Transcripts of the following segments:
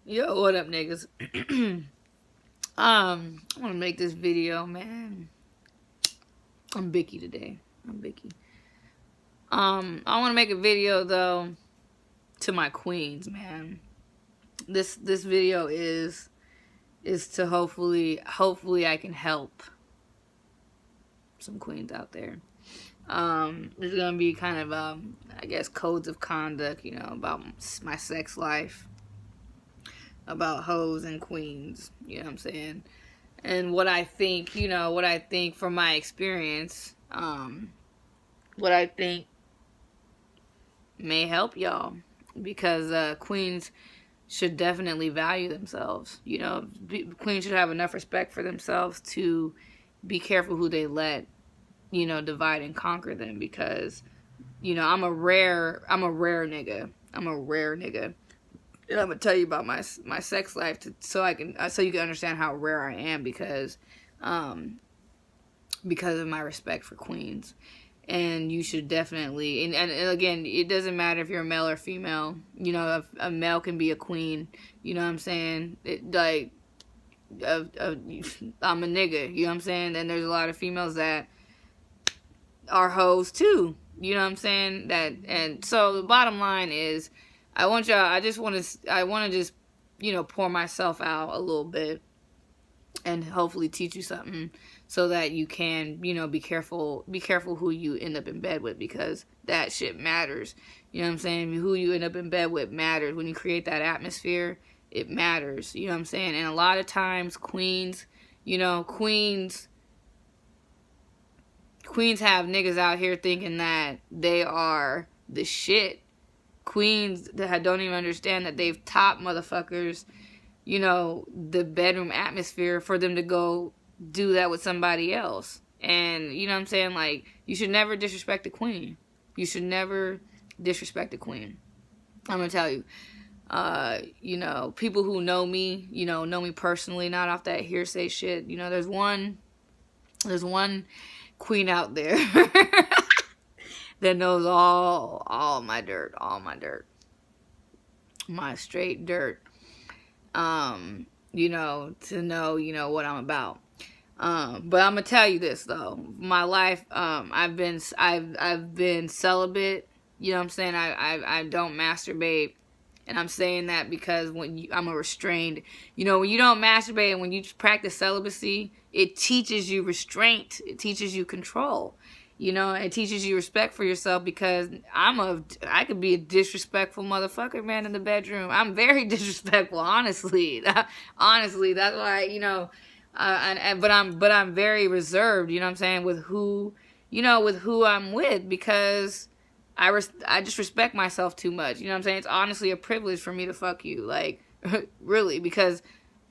Yo, what up, niggas? I want to make this video, man. I'm Bicky today. I'm Bicky. I want to make a video though to my queens, man. This video is to hopefully I can help some queens out there. There's gonna be kind of I guess codes of conduct, you know, about my sex life, about hoes and queens, you know what I'm saying? And what I think, you know, what I think from my experience, what I think may help y'all, because queens should definitely value themselves. You know, queens should have enough respect for themselves to be careful who they let, you know, divide and conquer them, because, you know, I'm a rare nigga. I'm a rare nigga. And I'm gonna tell you about my sex life so you can understand how rare I am, because of my respect for queens. And you should definitely, and again, it doesn't matter if you're a male or female. You know, a male can be a queen. You know what I'm saying? I'm a nigga. You know what I'm saying? And there's a lot of females that are hoes too. You know what I'm saying? And so the bottom line is, I want to just, you know, pour myself out a little bit and hopefully teach you something so that you can, you know, be careful who you end up in bed with, because that shit matters. You know what I'm saying? Who you end up in bed with matters. When you create that atmosphere, it matters. You know what I'm saying? And a lot of times queens, you know, queens have niggas out here thinking that they are the shit. Queens that don't even understand that they've taught motherfuckers, you know, the bedroom atmosphere for them to go do that with somebody else. And, you know what I'm saying? Like, you should never disrespect the queen. You should never disrespect the queen. I'm gonna tell you, you know, people who know me, you know me personally, not off that hearsay shit. You know, there's one queen out there that knows all my dirt, my straight dirt. You know, to know, you know, what I'm about. But I'm gonna tell you this though. My life, I've been celibate. You know what I'm saying? I don't masturbate. And I'm saying that because I'm a restrained, you know, when you don't masturbate and when you practice celibacy, it teaches you restraint. It teaches you control. You know, it teaches you respect for yourself, because I could be a disrespectful motherfucker, man, in the bedroom. I'm very disrespectful, honestly. Honestly, that's why, you know, but I'm very reserved, you know what I'm saying, with who I'm with, because I just respect myself too much. You know what I'm saying? It's honestly a privilege for me to fuck you, like, really, because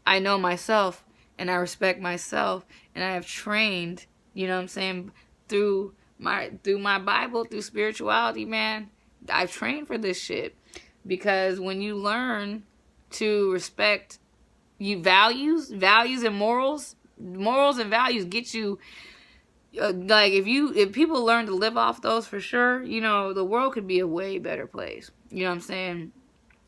I know myself and I respect myself, and I have trained, you know what I'm saying, through my Bible, through spirituality, man. I've trained for this shit, because when you learn to respect values and morals and values get you, like, if people learn to live off those, for sure, you know, the world could be a way better place. You know what I'm saying?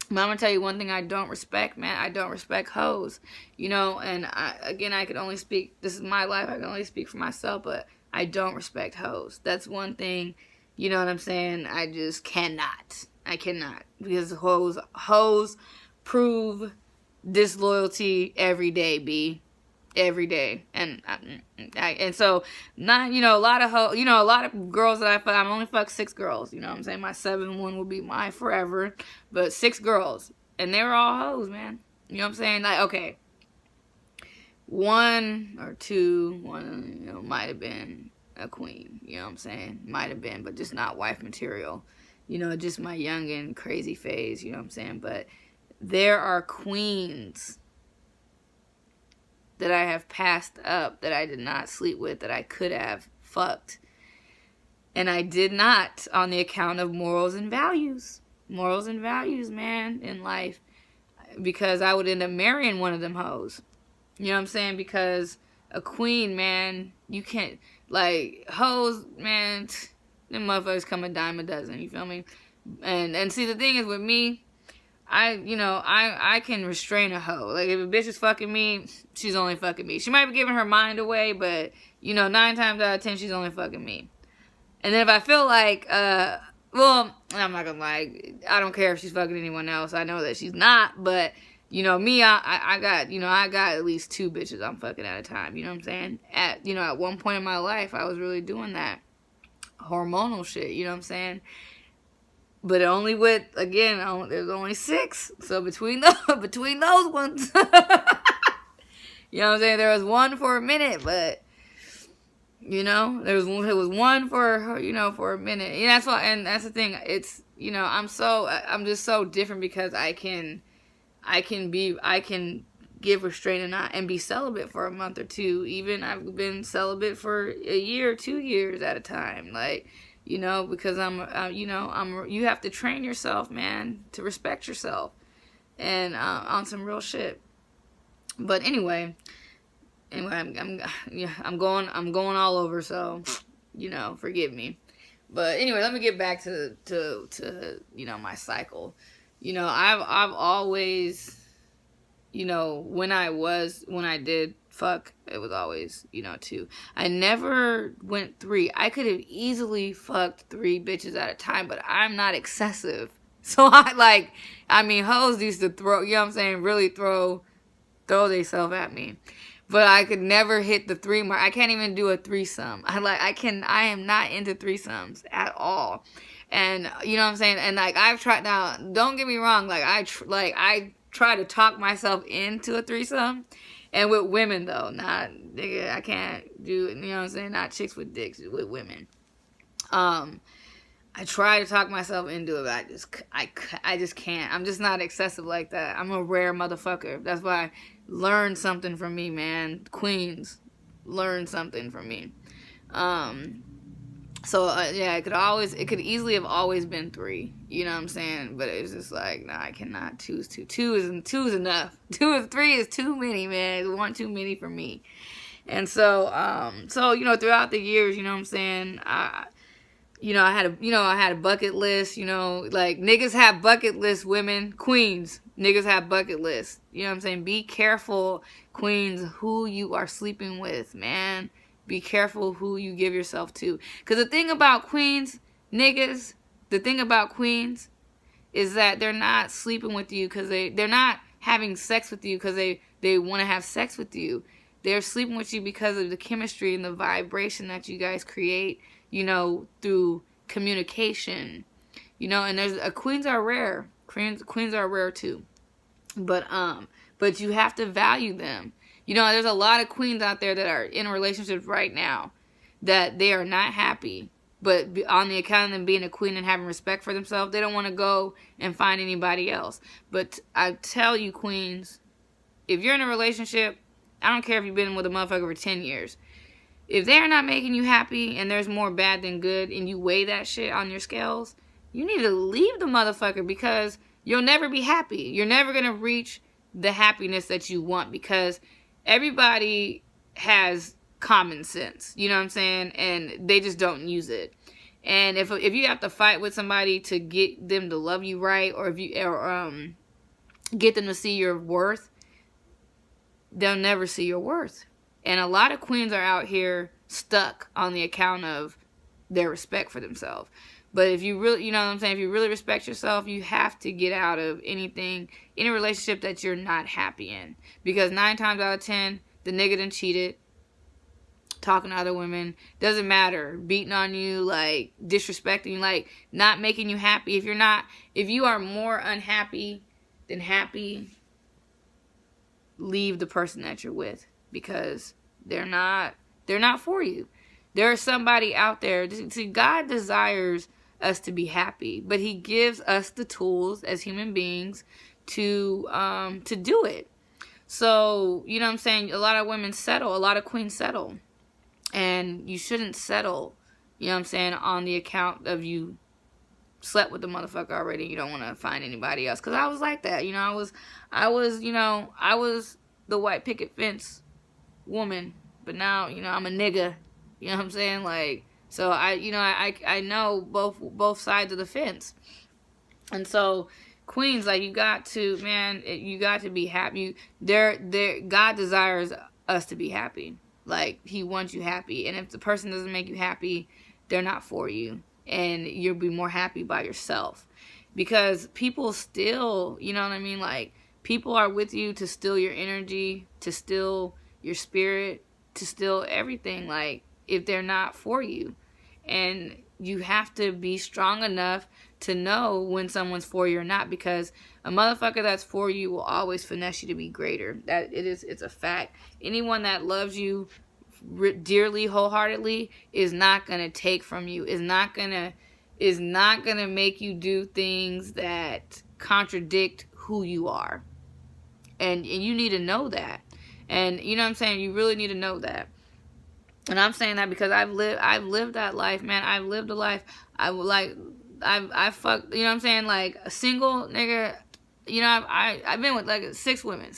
But I'm gonna tell you one thing I don't respect, man. I don't respect hoes. You know, and I can only speak, this is my life, I can only speak for myself, but I don't respect hoes. That's one thing, you know what I'm saying? I just cannot. I cannot. Because hoes prove disloyalty every day, B. Every day. And so, not, you know, a lot of girls that I fuck, I'm only fucked 6 girls, you know what I'm saying? My 7th one will be mine forever. But 6 girls. And they were all hoes, man. You know what I'm saying? Like, okay, 1 or 2, you know, might have been a queen, you know what I'm saying? Might have been, but just not wife material. You know, just my young and crazy phase, you know what I'm saying? But there are queens that I have passed up, that I did not sleep with, that I could have fucked. And I did not, on the account of morals and values. Morals and values, man, in life. Because I would end up marrying one of them hoes. You know what I'm saying? Because a queen, man, you can't, like, hoes, man, them motherfuckers come a dime a dozen, you feel me? And see, the thing is with me, I can restrain a hoe. Like, if a bitch is fucking me, she's only fucking me. She might be giving her mind away, but, 9 times out of 10, she's only fucking me. And then if I feel like, well, I'm not gonna lie, I don't care if she's fucking anyone else. I know that she's not, but, me, I got, I got at least 2 bitches I'm fucking at a time. You know what I'm saying? At one point in my life, I was really doing that hormonal shit. You know what I'm saying? But only with, again, there's only 6. So between those ones, you know what I'm saying? There was one for a minute, but, it was one for, for a minute. And that's why, and that's the thing. It's, I'm just so different because I can give restraint and be celibate for a month or 2. Even I've been celibate for a year, 2 years at a time. Like, because you have to train yourself, man, to respect yourself, and on some real shit. But anyway, I'm going all over, so, forgive me. But anyway, let me get back to my cycle. I've always, when I did fuck, it was always, 2. I never went 3. I could have easily fucked 3 bitches at a time, but I'm not excessive. So hoes used to throw, really throw themselves at me. But I could never hit the 3 mark. I can't even do a threesome. I am not into threesomes at all. And, you know what I'm saying? And, I've tried, now, don't get me wrong, I try to talk myself into a threesome. And with women, though, not, nigga, I can't do, you know what I'm saying? Not chicks with dicks, with women. I try to talk myself into it, but I just can't. I'm just not excessive like that. I'm a rare motherfucker. That's why, learn something from me, man. Queens, learn something from me. It could easily have always been 3. You know what I'm saying? But it's just like, nah, I cannot choose 2. 2 is enough. 3 is too many, man. It's one too many for me. And so throughout the years, you know what I'm saying, I had a bucket list, niggas have bucket list, women, queens, niggas have bucket lists. You know what I'm saying? Be careful, queens, who you are sleeping with, man. Be careful who you give yourself to. Because the thing about queens, niggas, is that they're not sleeping with you because they're not having sex with you because they want to have sex with you. They're sleeping with you because of the chemistry and the vibration that you guys create, through communication. And queens are rare. Queens are rare too. But you have to value them. There's a lot of queens out there that are in relationships right now that they are not happy. But on the account of them being a queen and having respect for themselves, they don't want to go and find anybody else. But I tell you, queens, if you're in a relationship, I don't care if you've been with a motherfucker for 10 years. If they're not making you happy and there's more bad than good and you weigh that shit on your scales, you need to leave the motherfucker because you'll never be happy. You're never going to reach the happiness that you want because everybody has common sense, you know what I'm saying? And they just don't use it. And if you have to fight with somebody to get them to love you right, or get them to see your worth, they'll never see your worth. And a lot of queens are out here stuck on the account of their respect for themselves. But if you really, you know what I'm saying, if you really respect yourself, you have to get out of any relationship that you're not happy in. Because 9 times out of 10, the nigga done cheated, talking to other women, doesn't matter, beating on you, disrespecting you, not making you happy. If you are more unhappy than happy, leave the person that you're with because they're not for you. There's somebody out there. See, God desires us to be happy, but he gives us the tools as human beings to do it. So, you know what I'm saying? A lot of women settle, a lot of queens settle. And you shouldn't settle, you know what I'm saying, on the account of you slept with the motherfucker already. You don't want to find anybody else. Because I was like that. I was the white picket fence woman. But now, I'm a nigga. You know what I'm saying? So I know both sides of the fence. And so, queens, like, you got to, man, you got to be happy. God desires us to be happy. Like, he wants you happy. And if the person doesn't make you happy, they're not for you. And you'll be more happy by yourself. Because people still, you know what I mean? Like, people are with you to steal your energy, to steal your spirit, to steal everything. Like, if they're not for you. And you have to be strong enough to know when someone's for you or not, because a motherfucker that's for you will always finesse you to be greater. It's a fact. Anyone that loves you dearly, wholeheartedly, is not gonna take from you. Is not gonna make you do things that contradict who you are. And you need to know that. And you know what I'm saying? You really need to know that. And I'm saying that because I've lived that life, man. I've lived a life. I fucked, you know what I'm saying? Like, a single nigga, you know, I've been with like six women.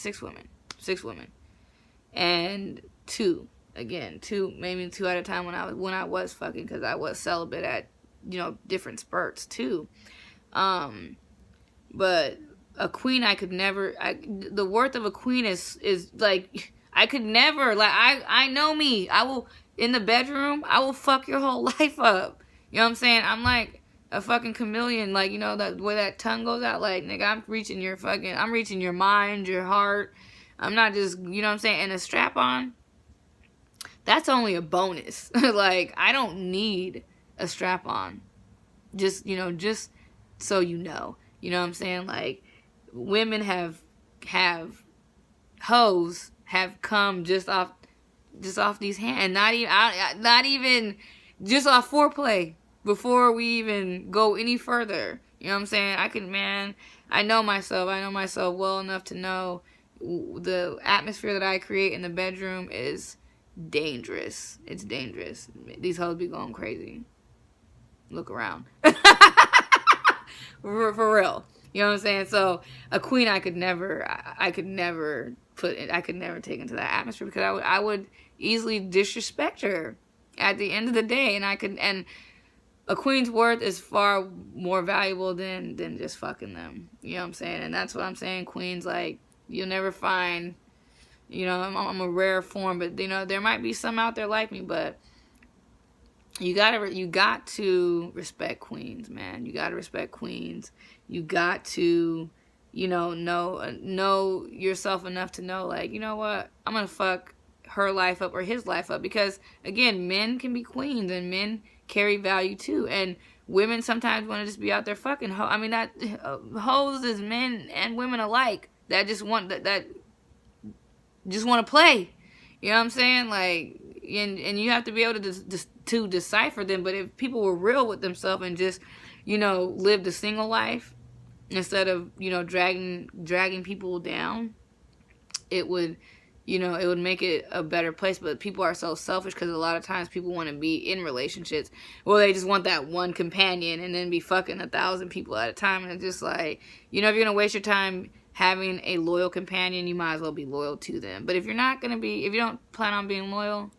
And two, maybe two at a time when I was fucking, because I was celibate at, you know, different spurts too. But a queen, I could never, the worth of a queen is like, I could never, like, I know me. I will, in the bedroom, I will fuck your whole life up. You know what I'm saying? I'm like a fucking chameleon. Like, you know, that way that tongue goes out, like, nigga, I'm reaching your mind, your heart. I'm not just, you know what I'm saying? And a strap on, that's only a bonus. Like, I don't need a strap on. Just, you know, just so you know. You know what I'm saying? Like, women have hoes have come just off these hands, not even just off foreplay before we even go any further. You know what I'm saying? I know myself well enough to know the atmosphere that I create in the bedroom is dangerous. It's dangerous. These hoes be going crazy. Look around. for real. You know what I'm saying? So a queen, I could never take into that atmosphere, because I would easily disrespect her at the end of the day. And a queen's worth is far more valuable than just fucking them. You know what I'm saying? And that's what I'm saying. Queens, like, you'll never find, you know, I'm a rare form, but, you know, there might be some out there like me, but you got to respect queens, man. You got to respect queens. You got to, you know yourself enough to know, like, you know what? I'm going to fuck her life up or his life up, because, again, men can be queens and men carry value too. And women sometimes want to just be out there fucking hoes is men and women alike that just want just want to play. You know what I'm saying? Like, and you have to be able to decipher them. But if people were real with themselves and just, you know, lived a single life instead of, you know, dragging people down, it would make it a better place. But people are so selfish, because a lot of times people want to be in relationships. Well, they just want that one companion and then be fucking 1,000 people at a time. And it's just like, you know, if you're going to waste your time having a loyal companion, you might as well be loyal to them. But if you don't plan on being loyal,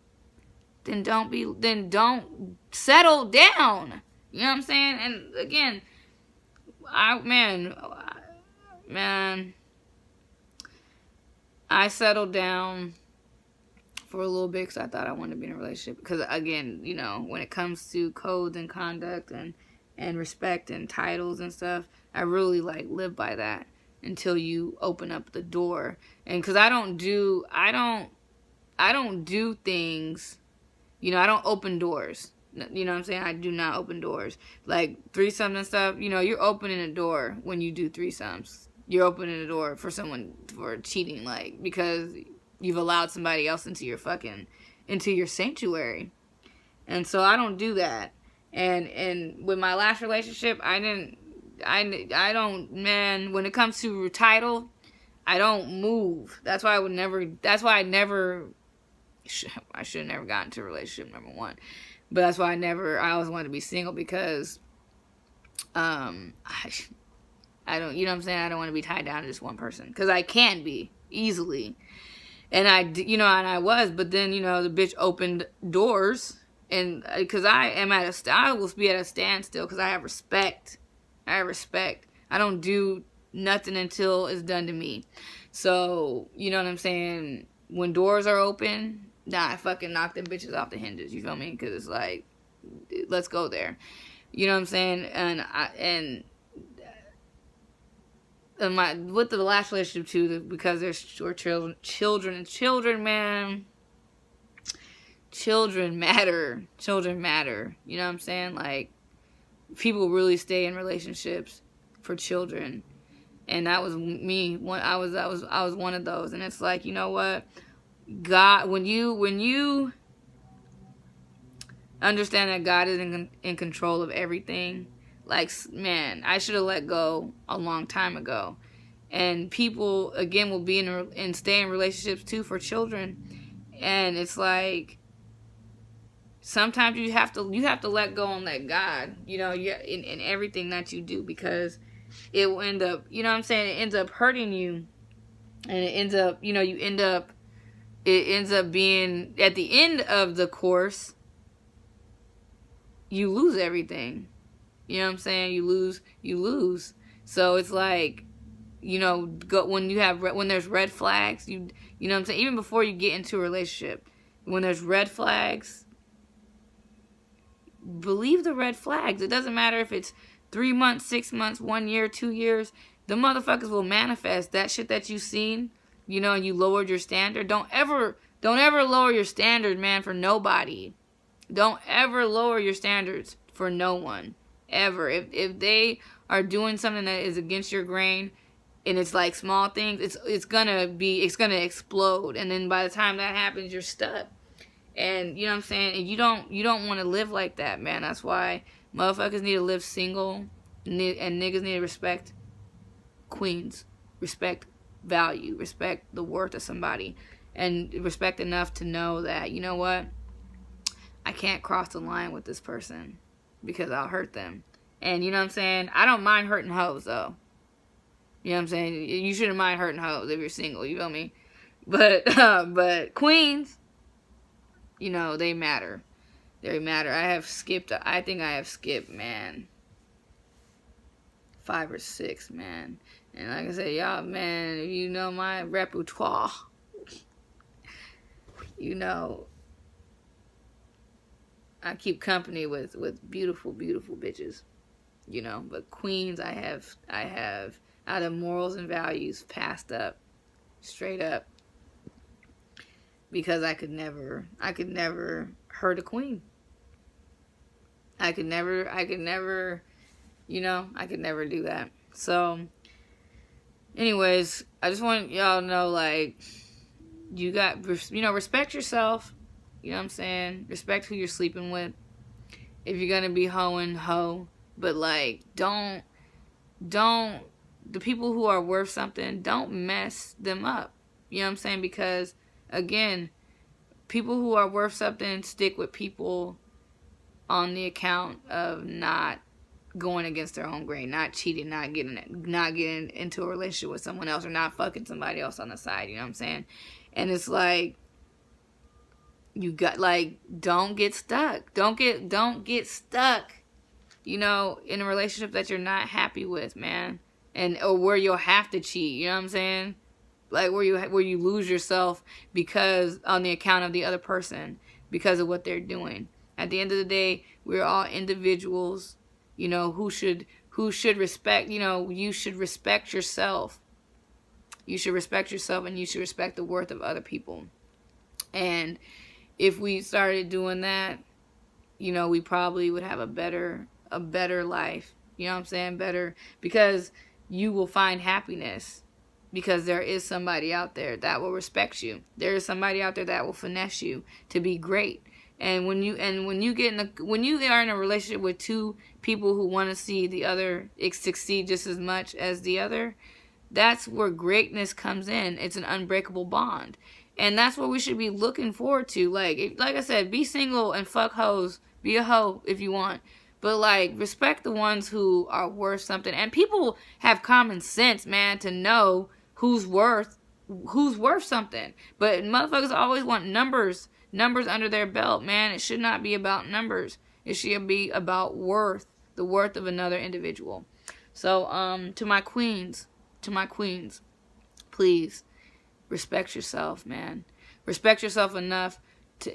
then don't settle down. You know what I'm saying? And again, I settled down for a little bit because I thought I wanted to be in a relationship. Because, again, you know, when it comes to codes and conduct and respect and titles and stuff, I really, like, live by that until you open up the door. And because I don't do things, you know, I don't open doors. You know what I'm saying? I do not open doors. Like, threesomes and stuff, you know, you're opening a door when you do threesomes. You're opening a door for someone for cheating, like, because you've allowed somebody else into your sanctuary. And so I don't do that. And with my last relationship, I don't, man, when it comes to title, I don't move. That's why I should have never gotten into a relationship, number one. But that's why I always wanted to be single, because I don't, you know what I'm saying? I don't want to be tied down to just one person, because I can be easily. And I was, but then, you know, the bitch opened doors, and because I will be at a standstill, because I have respect. I don't do nothing until it's done to me. So, you know what I'm saying? When doors are open, I fucking knock them bitches off the hinges. You feel me? Because it's like, let's go there. You know what I'm saying? And with the last relationship too, because there's children, man. Children matter. Children matter. You know what I'm saying? Like, people really stay in relationships for children. And that was me. I was one of those. And it's like, you know what? God, when you understand that God is in control of everything, like, man, I should have let go a long time ago. And people, again, will be and stay in relationships too for children. And it's like, sometimes you have to let go and let God, you know, in everything that you do, because it will end up, you know what I'm saying, it ends up hurting you, and it ends up, you know, it ends up being, at the end of the course, you lose everything. You know what I'm saying? You lose. So it's like, you know, when there's red flags, you know what I'm saying? Even before you get into a relationship, when there's red flags, believe the red flags. It doesn't matter if it's 3 months, 6 months, 1 year, 2 years. The motherfuckers will manifest that shit that you've seen, you know, and you lowered your standard. Don't ever lower your standard, man, for nobody. Don't ever lower your standards for no one. Ever. If they are doing something that is against your grain, and it's like small things, it's gonna explode. And then by the time that happens, you're stuck. And you know what I'm saying? And you don't want to live like that, man. That's why motherfuckers need to live single, and niggas need to respect queens, respect value, respect the worth of somebody, and respect enough to know that, you know what, I can't cross the line with this person because I'll hurt them. And you know what I'm saying? I don't mind hurting hoes, though. You know what I'm saying? You shouldn't mind hurting hoes if you're single, you feel me? But queens, you know, they matter. They matter. I think I have skipped, man, 5 or 6, man. And like I said, y'all, man, if you know my repertoire, you know, I keep company with beautiful, beautiful bitches, you know. But queens, I have out of morals and values passed up, straight up, because I could never hurt a queen. I could never, you know, I could never do that. So, anyways, I just want y'all to know, like, you know, respect yourself. You know what I'm saying? Respect who you're sleeping with. If you're gonna be hoeing, hoe. But, like, don't, the people who are worth something, don't mess them up. You know what I'm saying? Because, again, people who are worth something stick with people on the account of not going against their own grain, not cheating, not getting into a relationship with someone else, or not fucking somebody else on the side. You know what I'm saying? And it's like, you got, like, don't get stuck. Don't get stuck, you know, in a relationship that you're not happy with, man. Or where you'll have to cheat, you know what I'm saying? Like, where you lose yourself because on the account of the other person, because of what they're doing. At the end of the day, we're all individuals, you know, who should respect, you know, you should respect yourself. You should respect yourself, and you should respect the worth of other people. And if we started doing that, you know, we probably would have a better life. You know what I'm saying? Better, because you will find happiness, because there is somebody out there that will respect you. There is somebody out there that will finesse you to be great. And when you are in a relationship with two people who want to see the other succeed just as much as the other, that's where greatness comes in. It's an unbreakable bond. And that's what we should be looking forward to. Like I said, be single and fuck hoes. Be a hoe if you want. But, like, respect the ones who are worth something. And people have common sense, man, to know who's worth something. But motherfuckers always want numbers under their belt, man. It should not be about numbers. It should be about worth, the worth of another individual. So, to my queens, to my queens, please respect yourself, man. Respect yourself enough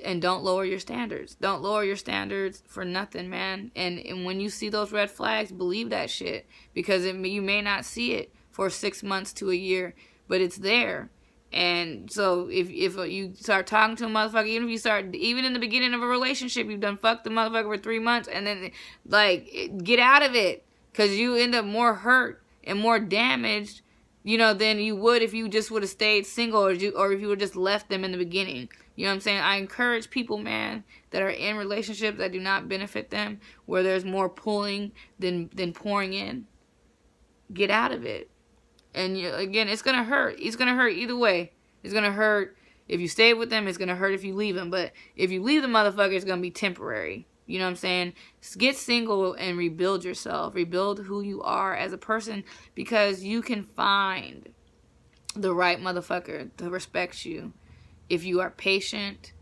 and don't lower your standards. Don't lower your standards for nothing, man. And when you see those red flags, believe that shit. Because you may not see it for 6 months to a year, but it's there. And so if you start talking to a motherfucker, even in the beginning of a relationship, you've done fucked the motherfucker for 3 months, and then, like, get out of it. Because you end up more hurt and more damaged, you know, than you would if you just would have stayed single, or if you would have just left them in the beginning. You know what I'm saying? I encourage people, man, that are in relationships that do not benefit them, where there's more pulling than pouring in. Get out of it. And again, it's going to hurt. It's going to hurt either way. It's going to hurt if you stay with them. It's going to hurt if you leave them. But if you leave the motherfucker, it's going to be temporary. You know what I'm saying? Get single and rebuild yourself. Rebuild who you are as a person, because you can find the right motherfucker to respect you if you are patient.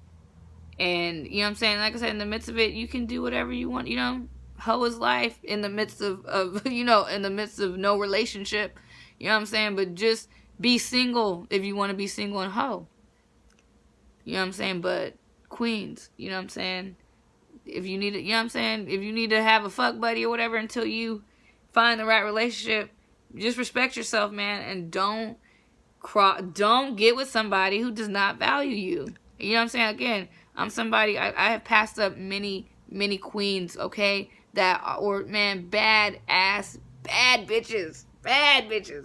And, you know what I'm saying? Like I said, in the midst of it, you can do whatever you want. You know, hoe is life in the midst of you know, in the midst of no relationship. You know what I'm saying? But just be single if you want to be single and hoe. You know what I'm saying? But queens, you know what I'm saying? If you need it, you know what I'm saying? If you need to have a fuck buddy or whatever until you find the right relationship, just respect yourself, man, and don't get with somebody who does not value you. You know what I'm saying? Again, I'm somebody, I have passed up many queens, okay, that were, man, bad bitches.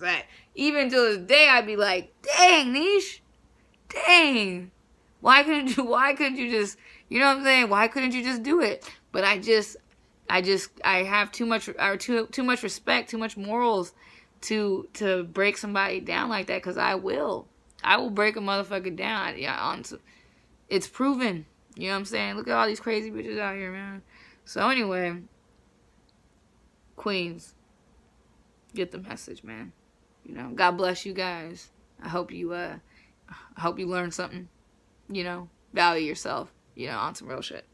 Like, even to this day, I'd be like, dang, Niche, dang, why couldn't you just, you know what I'm saying? Why couldn't you just do it? But I have too much respect, too much morals to break somebody down like that, because I will break a motherfucker down. Yeah, it's proven. You know what I'm saying? Look at all these crazy bitches out here, man. So anyway, queens, get the message, man. You know, God bless you guys. I hope you learn something. You know, value yourself. You know, on some real shit.